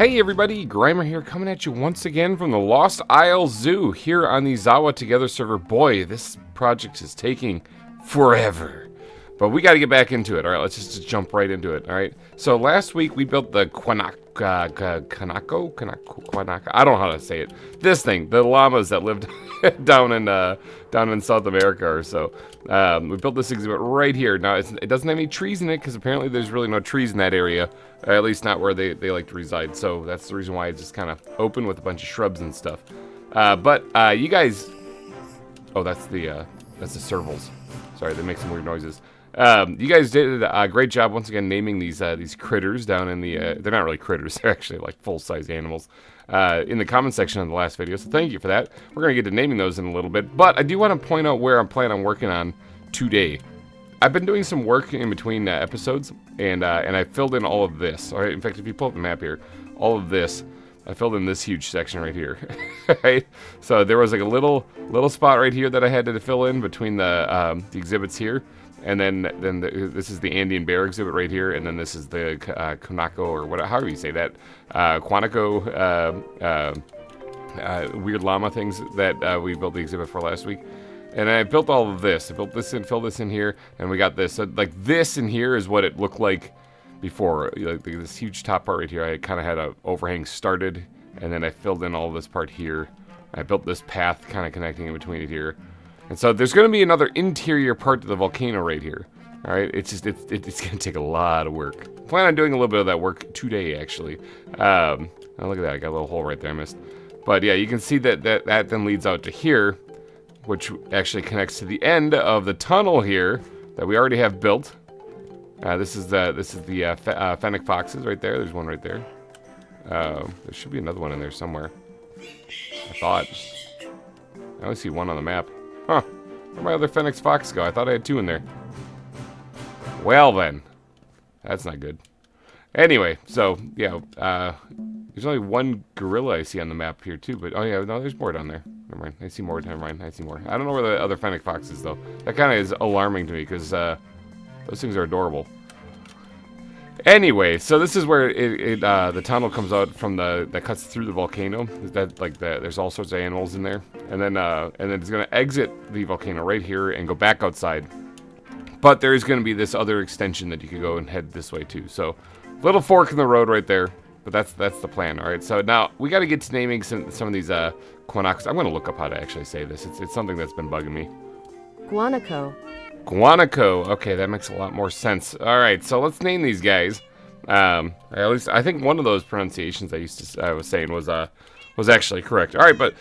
Hey everybody, GReimer here, coming at you once again from the Lost Isle Zoo here on the ZAWA Together server. Boy, this project is taking forever, but we got to get back into it. All right, let's just jump right into it. All right, so last week we built the Kanako. I don't know how to say it. This thing, the llamas that lived down in South America or so. We built this exhibit right here. Now it doesn't have any trees in it because apparently there's really no trees in that area, at least not where they like to reside. So that's the reason why it's just kind of open with a bunch of shrubs and stuff. But you guys, oh, that's the servals. Sorry, they make some weird noises. You guys did a great job once again naming these critters down in the they're not really critters, they're actually like full-size animals in the comment section of the last video, so thank you for that. We're gonna get to naming those in a little bit, but I do want to point out where I'm planning on working on today. I've been doing some work in between episodes, and I filled in all of this. All right, in fact, if you pull up the map here, all of this I filled in this huge section right here. Right, so there was like a little spot right here that I had to fill in between the exhibits here. And then this is the Andean bear exhibit right here, and then this is the Kanako, or what, however you say that, Quantico weird llama things that we built the exhibit for last week. And I built all of this. I built this in, filled this in here, and we got this. So, like, this in here is what it looked like before. Like this huge top part right here, I kind of had an overhang started, and then I filled in all this part here. I built this path kind of connecting in between it here. And so there's going to be another interior part to the volcano right here. All right, it's going to take a lot of work. I plan on doing a little bit of that work today, actually. Oh, look at that, I got a little hole right there I missed. But yeah, you can see that then leads out to here, which actually connects to the end of the tunnel here that we already have built. This is the fennec foxes right there. There's one right there. There should be another one in there somewhere, I thought. I only see one on the map. Huh, where'd my other Fennec Fox go? I thought I had two in there. Well then, that's not good. Anyway, so, yeah, there's only one gorilla I see on the map here too, but, oh yeah, no, there's more down there. Never mind, I see more, never mind, I see more. I don't know where the other Fennec Fox is, though. That kind of is alarming to me, because, those things are adorable. Anyway, so this is where the tunnel comes out from that cuts through the volcano. There's all sorts of animals in there, and then it's gonna exit the volcano right here and go back outside. But there is gonna be this other extension that you could go and head this way too. So, little fork in the road right there. But that's the plan. All right. So now we got to get to naming some of these Quanacos. I'm gonna look up how to actually say this. It's something that's been bugging me. Guanaco. Guanaco. Okay, that makes a lot more sense. All right, so let's name these guys. At least I think one of those pronunciations I was saying was actually correct. All right, but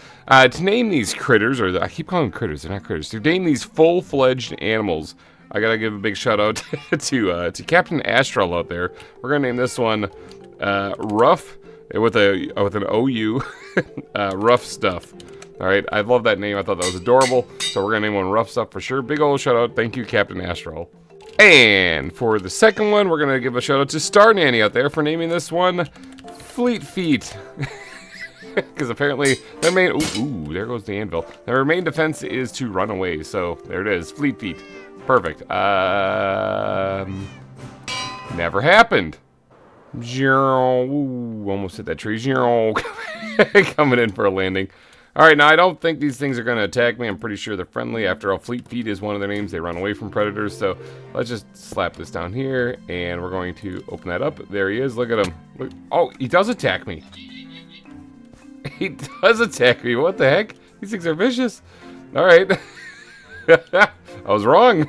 to name these critters, or I keep calling them critters, they're not critters. To name these full-fledged animals, I gotta give a big shout out to Captain Astral out there. We're gonna name this one Rough with an OU, Rough Stuff. All right, I love that name. I thought that was adorable. So we're gonna name one Rough Stuff for sure. Big old shout out. Thank you, Captain Astral. And for the second one, we're gonna give a shout out to Star Nanny out there for naming this one Fleet Feet. Because apparently their main, ooh, there goes the anvil. Their main defense is to run away. So there it is, Fleet Feet. Perfect. Never happened. Ooh, almost hit that tree. Coming in for a landing. Alright, now I don't think these things are going to attack me. I'm pretty sure they're friendly. After all, Fleet Feet is one of their names. They run away from predators. So let's just slap this down here. And we're going to open that up. There he is. Look at him. Look. Oh, he does attack me. He does attack me. What the heck? These things are vicious. Alright. I was wrong.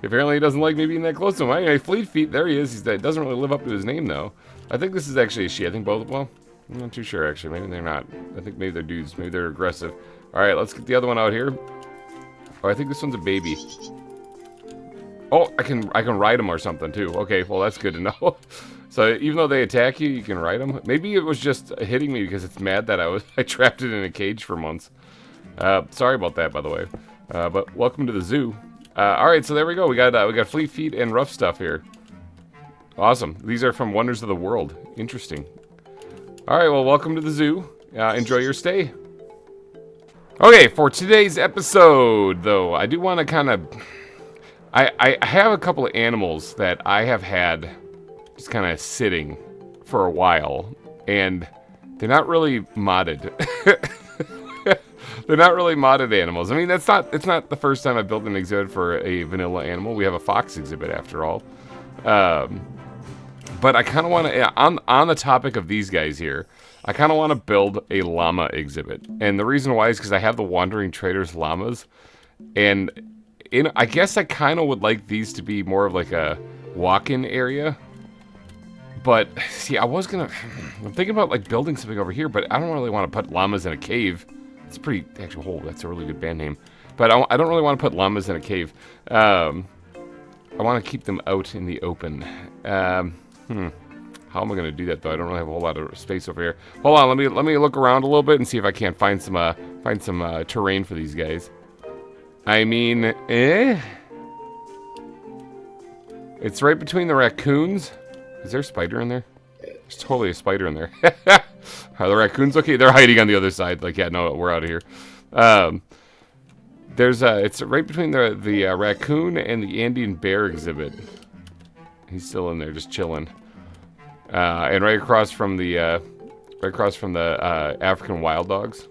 Apparently he doesn't like me being that close to him. Anyway, Fleet Feet, there he is. He doesn't really live up to his name, though. I think this is actually a she. I think both, well, I'm not too sure, actually. Maybe they're not. I think maybe they're dudes. Maybe they're aggressive. Alright, let's get the other one out here. Oh, I think this one's a baby. Oh, I can ride them or something, too. Okay, well, that's good to know. So, even though they attack you, you can ride them. Maybe it was just hitting me because it's mad that I trapped it in a cage for months. Sorry about that, by the way. But welcome to the zoo. Alright, so there we go. We got Fleet Feet and Rough Stuff here. Awesome. These are from Wonders of the World. Interesting. Alright, well, welcome to the zoo. Enjoy your stay. Okay, for today's episode, though, I do want to kind of... I have a couple of animals that I have had just kind of sitting for a while. and they're not really modded. They're not really modded animals. I mean, it's not the first time I've built an exhibit for a vanilla animal. We have a fox exhibit after all. But I kind of want to, on the topic of these guys here, I kind of want to build a llama exhibit. And the reason why is because I have the Wandering Traders llamas. And I guess I kind of would like these to be more of like a walk-in area. But, see, I'm thinking about like building something over here, but I don't really want to put llamas in a cave. It's pretty, actually, that's a really good band name. But I don't really want to put llamas in a cave. I want to keep them out in the open. How am I going to do that, though? I don't really have a whole lot of space over here. Hold on, let me look around a little bit and see if I can't find some terrain for these guys. I mean, it's right between the raccoons. Is there a spider in there? There's totally a spider in there. Are the raccoons okay? They're hiding on the other side. Like, yeah, no, we're out of here. It's right between the raccoon and the Andean bear exhibit. He's still in there, just chilling. And right across from the African wild dogs.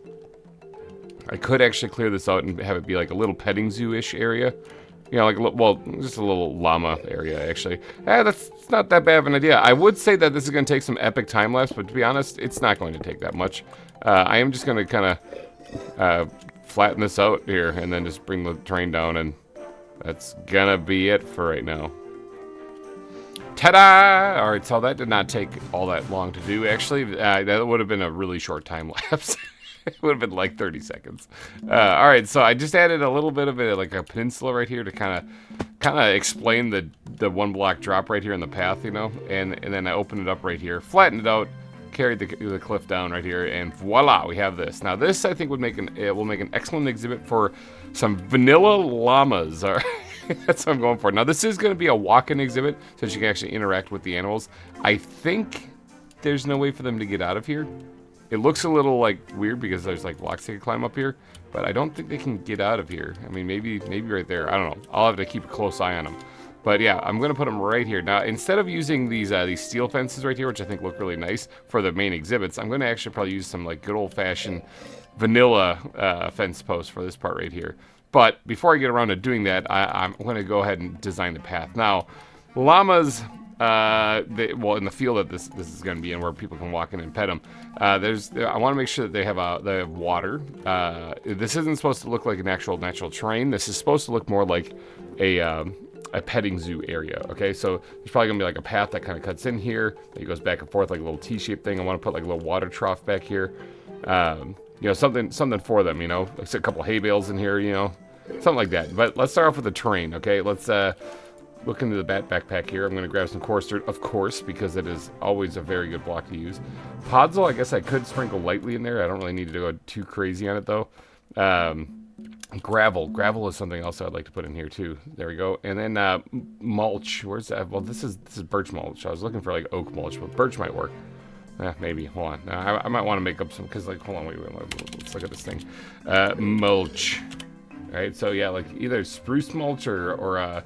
I could actually clear this out and have it be like a little petting zoo-ish area. You know, like, well, just a little llama area, actually. That's not that bad of an idea. I would say that this is going to take some epic time-lapse, but to be honest, it's not going to take that much. I am just going to kind of flatten this out here and then just bring the terrain down, and that's going to be it for right now. Ta-da! Alright, so that did not take all that long to do, actually. That would have been a really short time-lapse. It would have been like 30 seconds. Alright, so I just added a little bit of like a peninsula right here to kind of explain the one block drop right here in the path, you know? And then I opened it up right here, flattened it out, carried the cliff down right here, and voila, we have this. Now this, I think, will make an excellent exhibit for some vanilla llamas. All right. That's what I'm going for. Now this is going to be a walk-in exhibit, so that you can actually interact with the animals. I think there's no way for them to get out of here. It looks a little like weird because there's like blocks they can climb up here, but I don't think they can get out of here. I mean, maybe right there. I don't know. I'll have to keep a close eye on them. But yeah, I'm gonna put them right here. Now, instead of using these steel fences right here, which I think look really nice for the main exhibits, I'm gonna actually probably use some like good old-fashioned vanilla fence posts for this part right here. But before I get around to doing that, I'm gonna go ahead and design the path. Now, llamas. Well, in the field that this is going to be in, where people can walk in and pet them, I want to make sure that they have water. This isn't supposed to look like an actual natural terrain. This is supposed to look more like a petting zoo area. Okay, so there's probably gonna be like a path that kind of cuts in here, that goes back and forth like a little T-shaped thing. I want to put like a little water trough back here. You know, something for them. You know, like a couple hay bales in here. You know, something like that. But let's start off with the terrain. Okay, let's look into the backpack here. I'm going to grab some coarse dirt, of course, because it is always a very good block to use. Podzol, I guess I could sprinkle lightly in there. I don't really need to go too crazy on it, though. Gravel. Gravel is something else I'd like to put in here, too. There we go. And then mulch. Where's that? Well, this is birch mulch. I was looking for, like, oak mulch, but birch might work. Maybe. Hold on. I might want to make up some, because, like, hold on. Wait. Let's look at this thing. Mulch. All right, so, yeah, like, either spruce mulch or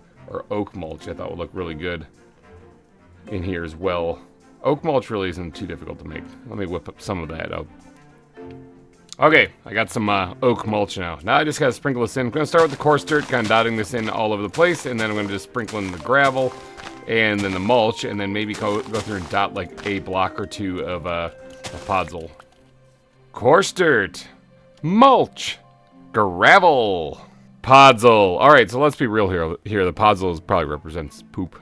oak mulch I thought would look really good in here as well. Oak mulch really isn't too difficult to make. Let me whip up some of that up. Okay, I got some oak mulch now. Now I just gotta sprinkle this in. I'm gonna start with the coarse dirt, kind of dotting this in all over the place, and then I'm gonna just sprinkle in the gravel, and then the mulch, and then maybe go through and dot like a block or two of podzol. Coarse dirt, mulch, gravel, podzol. All right, so let's be real here. The podzol probably represents poop.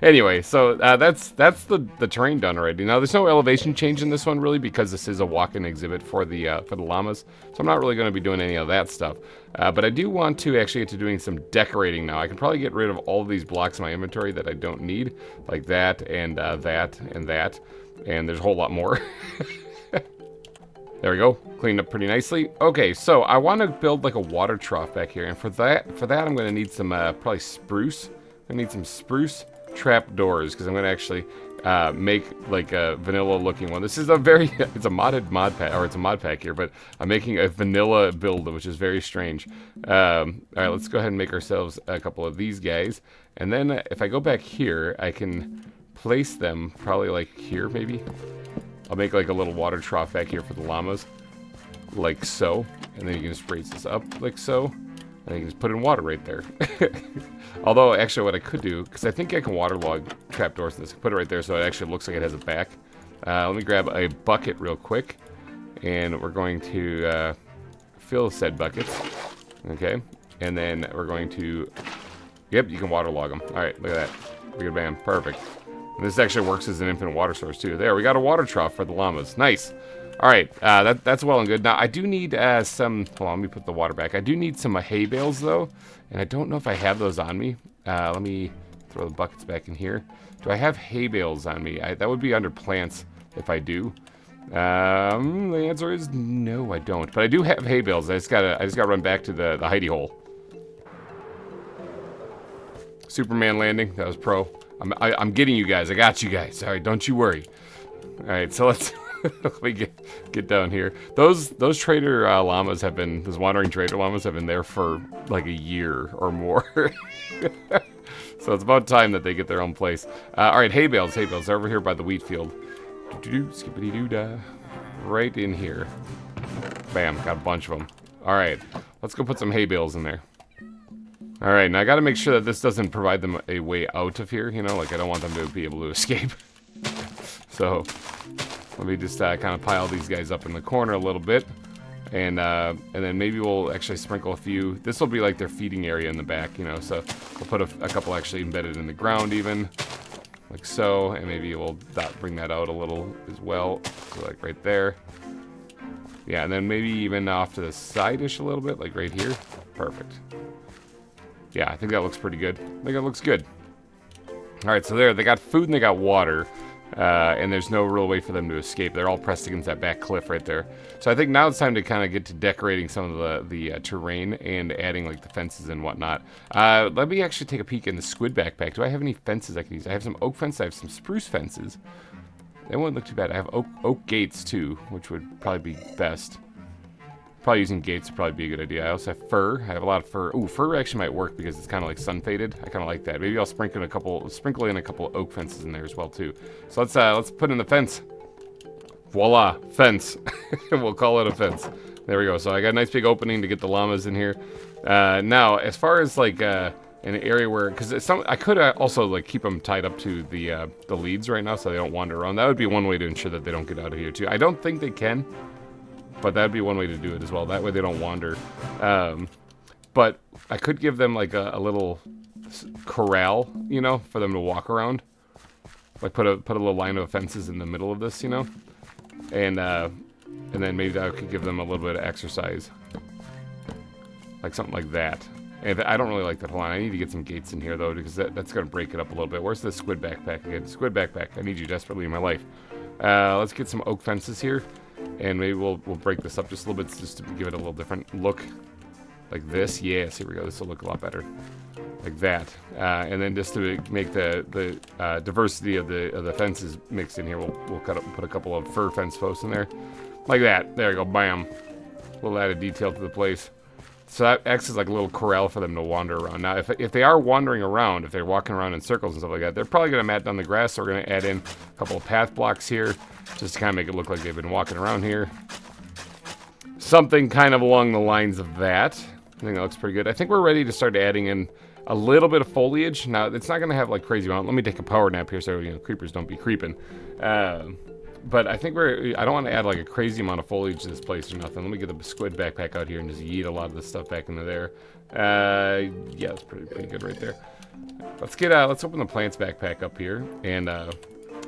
Anyway, so that's the terrain done already. Now there's no elevation change in this one really, because this is a walk-in exhibit for the llamas. So I'm not really going to be doing any of that stuff. But I do want to actually get to doing some decorating now. I can probably get rid of all of these blocks in my inventory that I don't need, like that and that and that, and there's a whole lot more. There we go, cleaned up pretty nicely. Okay, so I want to build like a water trough back here, and for that I'm going to need some probably spruce. I need some spruce trap doors, because I'm going to actually make like a vanilla looking one. This is it's a modded mod pack, or it's a mod pack here, but I'm making a vanilla build, which is very strange. All right, let's go ahead and make ourselves a couple of these guys, and then if I go back here, I can place them probably like here, maybe. I'll make like a little water trough back here for the llamas, like so. And then you can just raise this up like so. And you can just put in water right there. Although, actually, what I could do, because I think I can waterlog trapdoors in this, put it right there so it actually looks like it has a back. Let me grab a bucket real quick. And we're going to fill said buckets. Okay. And then we're going to... Yep, you can waterlog them. Alright, look at that. Look at bam. Perfect. And this actually works as an infinite water source, too. There, we got a water trough for the llamas. Nice. Alright, that's well and good. Now, I do need some... Hold on, let me put the water back. I do need some hay bales, though. And I don't know if I have those on me. Let me throw the buckets back in here. Do I have hay bales on me? That would be under plants if I do. The answer is no, I don't. But I do have hay bales. I just gotta run back to the hidey hole. Superman landing. That was pro. I'm getting you guys. I got you guys. All right, don't you worry. All right, so let's... Let me get down here. Those trader llamas have been, those wandering trader llamas have been there for like a year or more. So it's about time that they get their own place. All right, hay bales. They're over here by the wheat field. Skippity-doo-dah. Right in here. Bam, got a bunch of them. All right, let's go put some hay bales in there. All right, now I got to make sure that this doesn't provide them a way out of here. You know, like I don't want them to be able to escape. So... Let me just kind of pile these guys up in the corner a little bit. And then maybe we'll actually sprinkle a few. This will be like their feeding area in the back, you know. So we'll put a couple actually embedded in the ground even. Like so. And maybe we'll bring that out a little as well. So like right there. Yeah, and then maybe even off to the side-ish a little bit. Like right here. Perfect. Yeah, I think that looks pretty good. I think that looks good. Alright, so there. They got food and they got water. And there's no real way for them to escape. They're all pressed against that back cliff right there. So I think now it's time to kind of get to decorating some of the terrain and adding like the fences and whatnot. Let me actually take a peek in the squid backpack. Do I have any fences I can use? I have some oak fences. I have some spruce fences. They wouldn't look too bad. I have oak gates too, which would probably be best. Probably using gates would probably be a good idea. I also have fur. I have a lot of fur. Ooh, fur actually might work because it's kind of like sun faded. I kind of like that. Maybe I'll sprinkle in a couple oak fences in there as well too. So let's put in the fence. Voila, fence. We'll call it a fence. There we go. So I got a nice big opening to get the llamas in here. Now, as far as like an area where, because I could also like keep them tied up to the leads right now so they don't wander around. That would be one way to ensure that they don't get out of here too. I don't think they can. But that'd be one way to do it as well. That way they don't wander. But I could give them like a little corral, you know, for them to walk around. Like put a little line of fences in the middle of this, you know, and then maybe I could give them a little bit of exercise, like something like that. And I don't really like that. Hold on, I need to get some gates in here though because that's gonna break it up a little bit. Where's the squid backpack again? Squid backpack. I need you desperately in my life. Let's get some oak fences here. And maybe we'll break this up just a little bit just to give it a little different look. Like this. Yes, here we go. This will look a lot better. Like that. And then just to make the diversity of the fences mixed in here, we'll put a couple of fur fence posts in there. Like that. There you go. Bam. A little added detail to the place. So that acts as like a little corral for them to wander around. Now, if they are wandering around, if they're walking around in circles and stuff like that, they're probably going to mat down the grass. So we're going to add in a couple of path blocks here just to kind of make it look like they've been walking around here. Something kind of along the lines of that. I think that looks pretty good. I think we're ready to start adding in a little bit of foliage. Now, it's not going to have like crazy amount. Let me take a power nap here so, you know, creepers don't be creeping. But I think I don't want to add like a crazy amount of foliage to this place or nothing. Let me get the squid backpack out here and just yeet a lot of this stuff back into there. Yeah, that's pretty good right there. Let's open the plants backpack up here and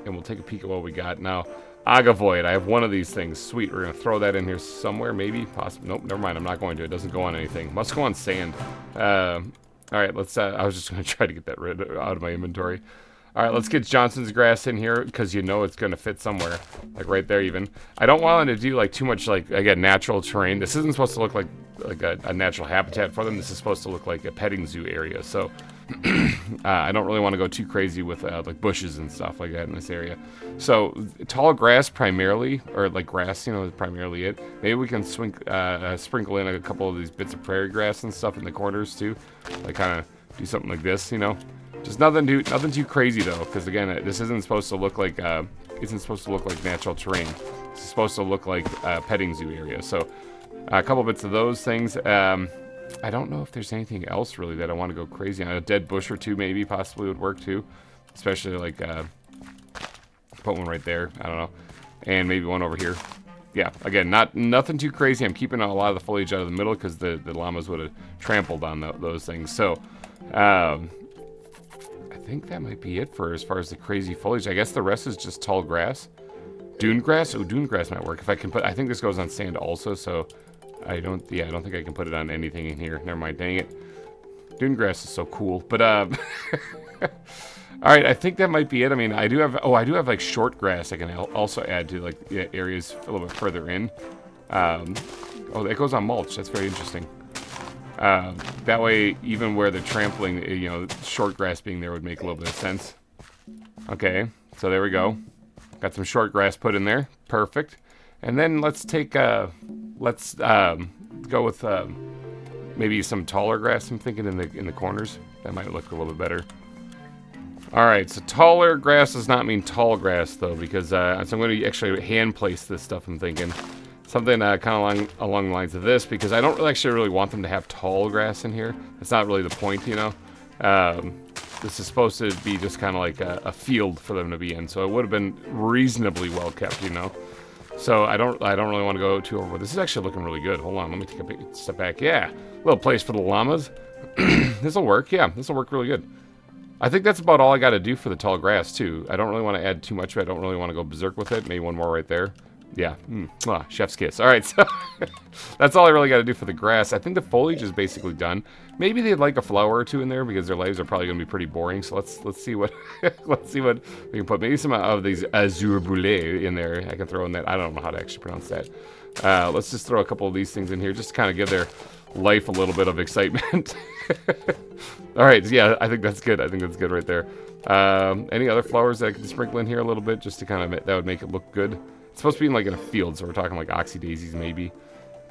we'll take a peek at what we got. Now, Agavoid, I have one of these things. Sweet, we're gonna throw that in here somewhere, maybe, possibly. Nope, never mind, I'm not going to. It doesn't go on anything. Must go on sand. All right, let's, I was just gonna try to get that out of my inventory. All right, let's get Johnson's grass in here because you know it's going to fit somewhere, like right there even. I don't want it to do like too much like, again, natural terrain. This isn't supposed to look like a natural habitat for them. This is supposed to look like a petting zoo area. So I don't really want to go too crazy with like bushes and stuff like that in this area. So tall grass primarily, or like grass, you know, is primarily it. Maybe we can sprinkle in a couple of these bits of prairie grass and stuff in the corners too. Like kind of do something like this, you know. Just nothing too crazy though, because again, this isn't supposed to look like natural terrain. It's supposed to look like a petting zoo area. So a couple bits of those things. I don't know if there's anything else really that I want to go crazy on. A dead bush or two maybe possibly would work too, especially like put one right there. I don't know, and maybe one over here. Yeah, again, nothing too crazy. I'm keeping a lot of the foliage out of the middle because the llamas would have trampled on those things. So, I think that might be it for as far as the crazy foliage. I guess the rest is just tall grass. Dune grass? Oh, dune grass might work. If I can put, I think this goes on sand also, so I don't think I can put it on anything in here. Never mind, dang it. Dune grass is so cool. But, all right, I think that might be it. I mean, I do have like short grass I can also add to like areas a little bit further in. Oh, that goes on mulch. That's very interesting. That way, even where the trampling, you know, short grass being there would make a little bit of sense. Okay, so there we go. Got some short grass put in there. Perfect. And then let's take, go with maybe some taller grass. I'm thinking in the corners. That might look a little bit better. All right, so taller grass does not mean tall grass though, because so I'm going to actually hand place this stuff. I'm thinking something kind of along the lines of this, because I don't actually really want them to have tall grass in here. That's not really the point, you know. This is supposed to be just kind of like a field for them to be in, so it would have been reasonably well kept, you know. So I don't really want to go too over. This is actually looking really good. Hold on, let me take a big step back. Yeah, little place for the llamas. This will work. Yeah, this will work really good. I think that's about all I got to do for the tall grass, too. I don't really want to add too much. I don't really want to go berserk with it. Maybe one more right there. Yeah. Chef's kiss. All right, so that's all I really got to do for the grass. I think the foliage is basically done. Maybe they'd like a flower or two in there because their lives are probably going to be pretty boring. So let's see what let's see what we can put. Maybe some of these azur boulé in there. I can throw in that. I don't know how to actually pronounce that. Let's just throw a couple of these things in here just to kind of give their life a little bit of excitement. All right, yeah, I think that's good. I think that's good right there. Any other flowers that I can sprinkle in here a little bit just to kind of, that would make it look good. It's supposed to be in like in a field, so we're talking like oxy daisies maybe.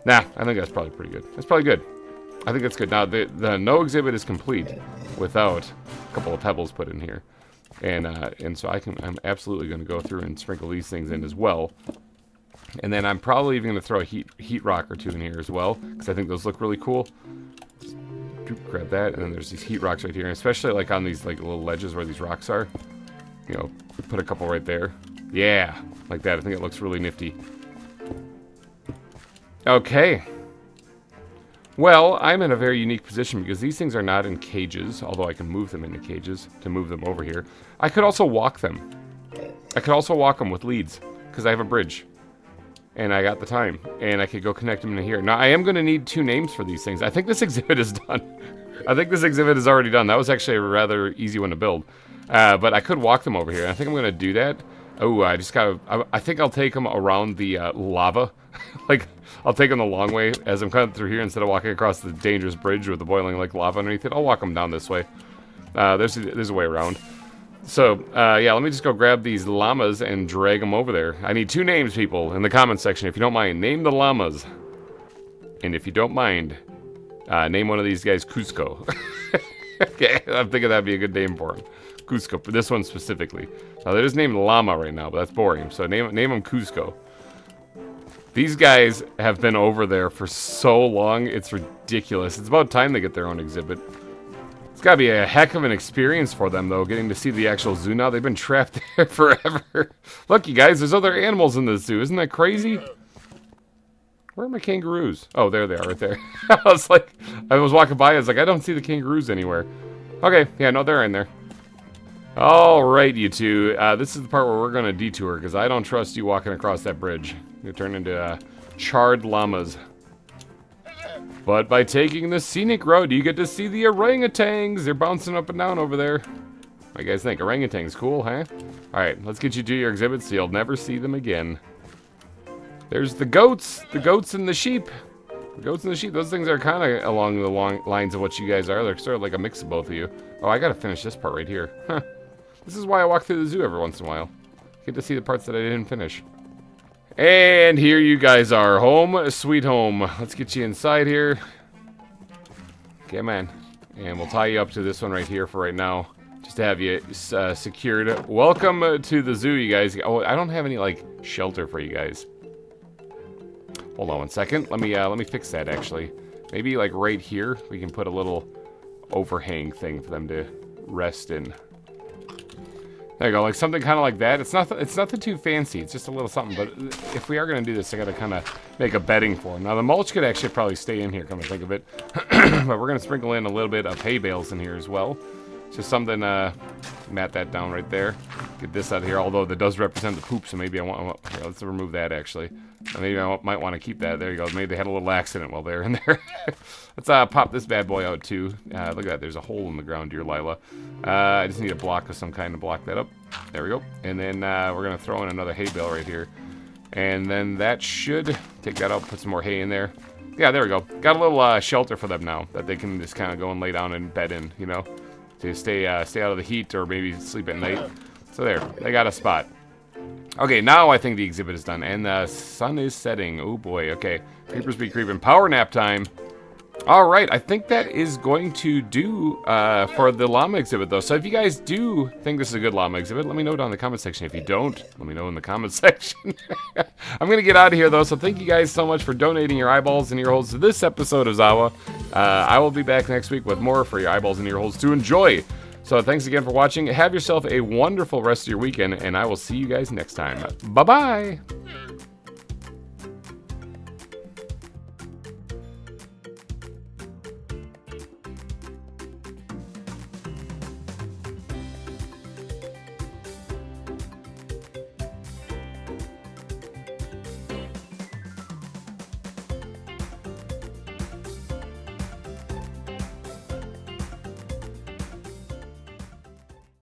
Nah, I think that's probably pretty good. That's probably good. I think that's good. Now the no exhibit is complete without a couple of pebbles put in here, and so I'm absolutely going to go through and sprinkle these things in as well. And then I'm probably even going to throw a heat rock or two in here as well, because I think those look really cool. Grab that, and then there's these heat rocks right here, and especially like on these like little ledges where these rocks are. You know, put a couple right there. Yeah, like that. I think it looks really nifty. Okay. Well, I'm in a very unique position because these things are not in cages, although I can move them into cages to move them over here. I could also walk them. I could also walk them with leads, because I have a bridge. And I got the time, and I could go connect them into here. Now, I am going to need 2 names for these things. I think this exhibit is done. I think this exhibit is already done. That was actually a rather easy one to build. But I could walk them over here, and I think I'm going to do that. Oh, I think I'll take them around the lava. Like, I'll take them the long way as I'm cutting through here instead of walking across the dangerous bridge with the boiling like lava underneath it. I'll walk them down this way. There's a way around. So, yeah, let me just go grab these llamas and drag them over there. I need 2 names, people, in the comment section, if you don't mind. Name the llamas. And if you don't mind, name one of these guys Cusco. Okay, I'm thinking that'd be a good name for him. Cusco, for this one specifically. Now, they're just named Llama right now, but that's boring. So name them Cusco. These guys have been over there for so long, it's ridiculous. It's about time they get their own exhibit. It's gotta be a heck of an experience for them, though, getting to see the actual zoo now. They've been trapped there forever. Look, you guys, there's other animals in the zoo. Isn't that crazy? Where are my kangaroos? Oh, there they are, right there. I was walking by, I was like, I don't see the kangaroos anywhere. Okay, yeah, no, they're in there. All right, you two. This is the part where we're going to detour, because I don't trust you walking across that bridge. You turn into charred llamas. But by taking the scenic road, you get to see the orangutans. They're bouncing up and down over there. What do you guys think? Orangutans, cool, huh? All right, let's get you to your exhibit so you'll never see them again. There's the goats and the sheep. The goats and the sheep, those things are kind of along the lines of what you guys are. They're sort of like a mix of both of you. Oh, I got to finish this part right here. Huh. This is why I walk through the zoo every once in a while. Get to see the parts that I didn't finish. And here you guys are. Home, sweet home. Let's get you inside here. Okay, man. And we'll tie you up to this one right here for right now. just to have you secured. Welcome to the zoo, you guys. Oh, I don't have any like shelter for you guys. Hold on one second. Let me fix that actually. Maybe like right here we can put a little overhang thing for them to rest in. There you go, like something kind of like that. It's nothing too fancy. It's just a little something. But if we are gonna do this, I gotta kind of make a bedding for them. Now the mulch could actually probably stay in here, come to think of it. But we're gonna sprinkle in a little bit of hay bales in here as well. Just something. Mat that down right there. Get this out of here. Although that does represent the poop, so maybe I want. Here, let's remove that actually. Maybe I might want to keep that. There you go. Maybe they had a little accident while they're in there. Let's pop this bad boy out too. Look at that. There's a hole in the ground here, Lila. I just need a block of some kind to block that up. There we go. And then we're going to throw in another hay bale right here. And then that should take that out, put some more hay in there. Yeah, there we go. Got a little shelter for them now that they can just kind of go and lay down and bed in, you know, to stay out of the heat or maybe sleep at night. So there, they got a spot. Okay, now I think the exhibit is done, and the sun is setting. Oh boy, okay. Creepers be creeping. Power nap time. All right, I think that is going to do for the llama exhibit, though. So if you guys do think this is a good llama exhibit, let me know down in the comment section. If you don't, let me know in the comment section. I'm going to get out of here, though, so thank you guys so much for donating your eyeballs and ear holes to this episode of ZAWA. I will be back next week with more for your eyeballs and ear holes to enjoy. So thanks again for watching. Have yourself a wonderful rest of your weekend, and I will see you guys next time. Bye-bye!